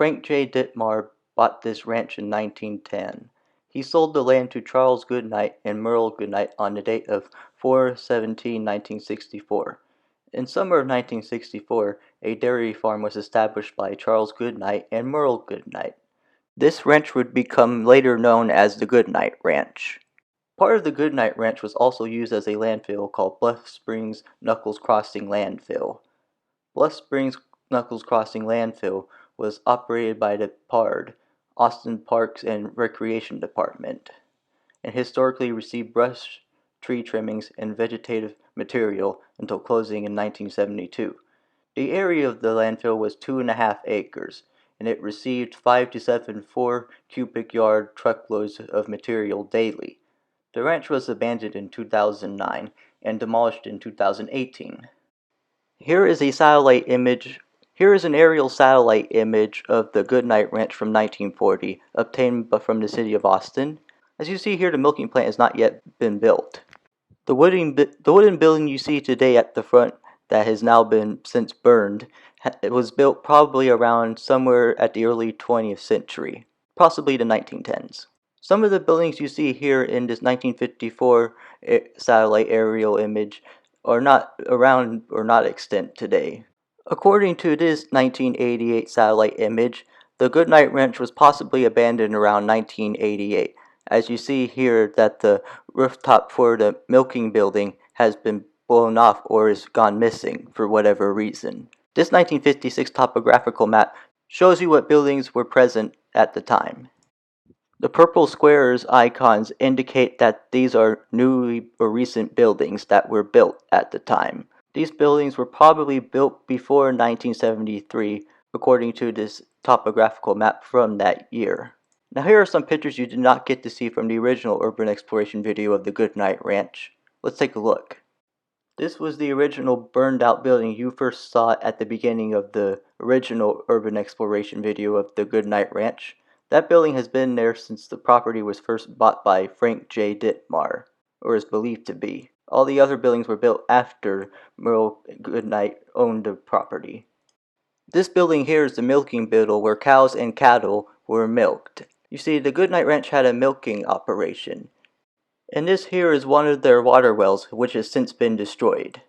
Frank J. Dittmar bought this ranch in 1910. He sold the land to Charles Goodnight and Merle Goodnight on the date of 4/17/1964. In summer of 1964, a dairy farm was established by Charles Goodnight and Merle Goodnight. This ranch would become later known as the Goodnight Ranch. Part of the Goodnight Ranch was also used as a landfill called Bluff Springs-Nuckols Crossing Landfill. Bluff Springs-Nuckols Crossing Landfill was operated by the PARD, Austin Parks and Recreation Department, and historically received brush, tree trimmings, and vegetative material until closing in 1972. The area of the landfill was 2.5 acres, and it received 5 to 7 4-cubic-yard truckloads of material daily. The ranch was abandoned in 2009 and demolished in 2018. Here is an aerial satellite image of the Goodnight Ranch from 1940, obtained from the city of Austin. As you see here, the milking plant has not yet been built. The wooden building you see today at the front that has now been since burned, it was built probably around somewhere at the early 20th century, possibly the 1910s. Some of the buildings you see here in this 1954 satellite aerial image are not around or not extant today. According to this 1988 satellite image, the Goodnight Ranch was possibly abandoned around 1988. As you see here that the rooftop for the milking building has been blown off or is gone missing for whatever reason. This 1956 topographical map shows you what buildings were present at the time. The purple squares icons indicate that these are newly or recent buildings that were built at the time. These buildings were probably built before 1973, according to this topographical map from that year. Now here are some pictures you did not get to see from the original urban exploration video of the Goodnight Ranch. Let's take a look. This was the original burned out building you first saw at the beginning of the original urban exploration video of the Goodnight Ranch. That building has been there since the property was first bought by Frank J. Dittmar, or is believed to be. All the other buildings were built after Merle Goodnight owned the property. This building here is the milking biddle where cows and cattle were milked. You see, the Goodnight Ranch had a milking operation. And this here is one of their water wells, which has since been destroyed.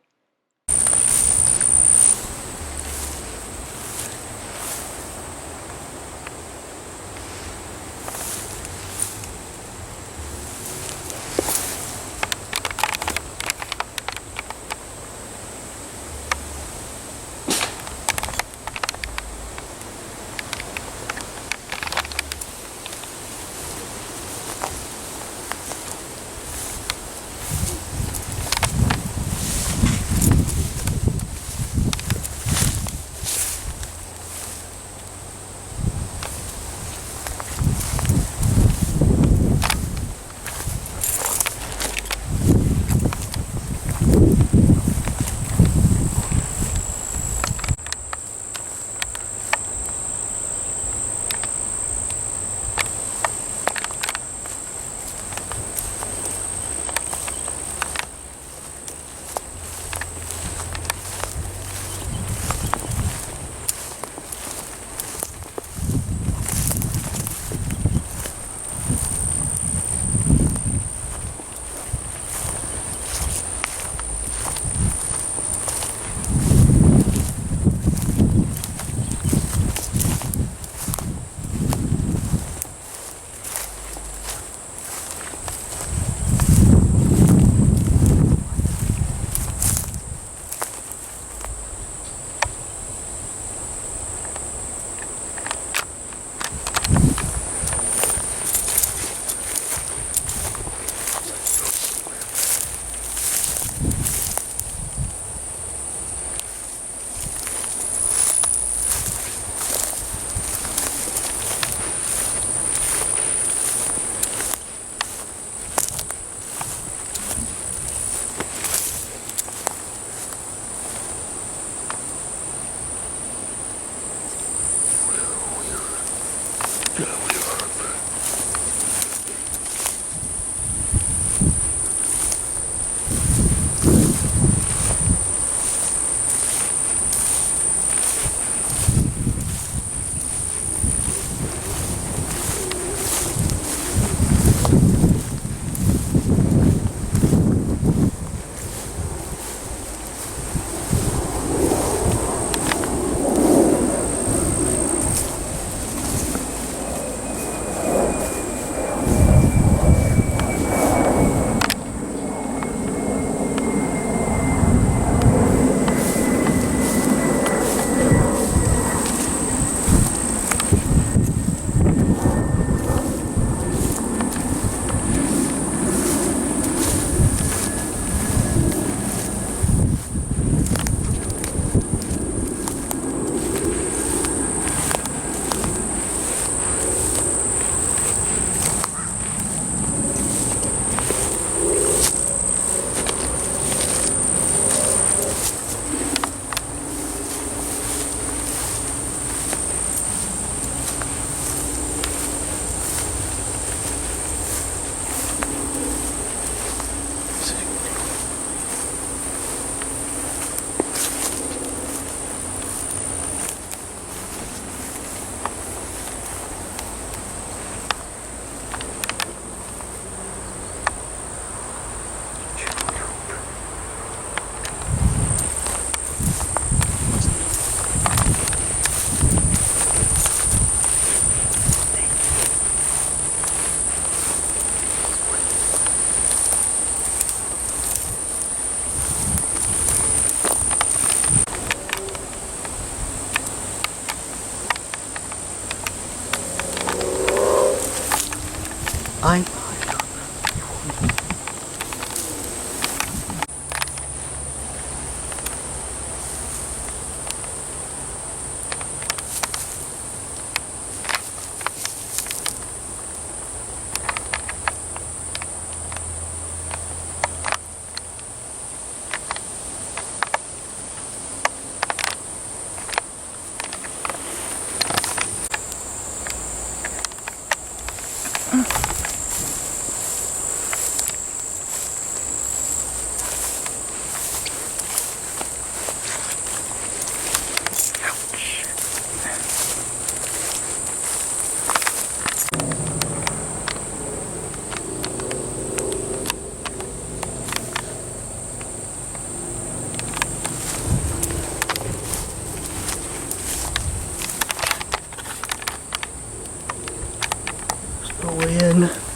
I go in.